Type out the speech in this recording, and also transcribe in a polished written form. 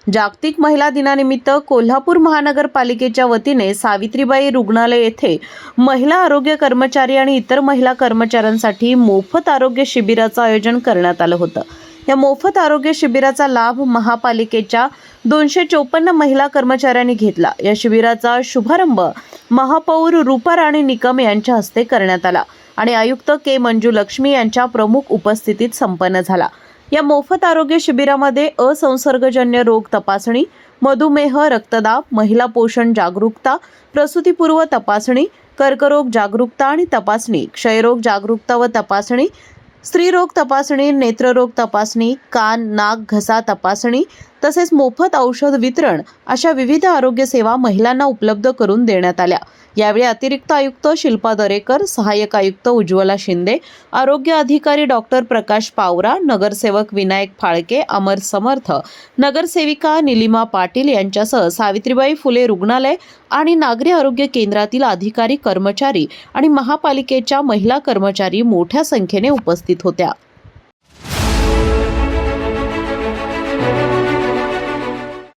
जागतिक महिला दिनानिमित्त कोल्हापूर महानगरपालिकेच्या वतीने सावित्रीबाई रुग्णालय येथे महिला आरोग्य कर्मचारी आणि इतर महिला कर्मचाऱ्यांसाठी मोफत आरोग्य शिबिराचं आयोजन करण्यात आलं होतं। या मोफत आरोग्य शिबिराचा लाभ महापालिकेच्या 254 महिला कर्मचाऱ्यांनी घेतला। या शिबिराचा शुभारंभ महापौर रूपा राणी निकम यांच्या हस्ते करण्यात आला आणि आयुक्त के मंजुलक्ष्मी यांच्या प्रमुख उपस्थितीत संपन्न झाला। या मोफत आरोग्य शिबिरामध्ये असंसर्गजन्य रोग तपासणी, मधुमेह, रक्तदाब, महिला पोषण जागरूकता, प्रसूतीपूर्व तपासणी, कर्करोग जागरूकता आणि तपासणी, क्षयरोग जागरूकता व तपासणी, स्त्रीरोग तपासणी, नेत्ररोग तपासणी, कान, नाक, घसा तपासणी तसेच मोफत औषध वितरण अशा विविध आरोग्य सेवा महिलांना उपलब्ध करून देण्यात आल्या। यावेळी अतिरिक्त आयुक्त शिल्पा दरेकर, सहाय्यक आयुक्त उज्ज्वला शिंदे, आरोग्य अधिकारी डॉक्टर प्रकाश पावरा, नगरसेवक विनायक फाळके, अमर समर्थ, नगरसेविका निलिमा पाटील यांच्यासह सावित्रीबाई फुले रुग्णालय आणि नागरी आरोग्य केंद्रातील अधिकारी, कर्मचारी आणि महापालिकेच्या महिला कर्मचारी मोठ्या संख्येने उपस्थित होत्या।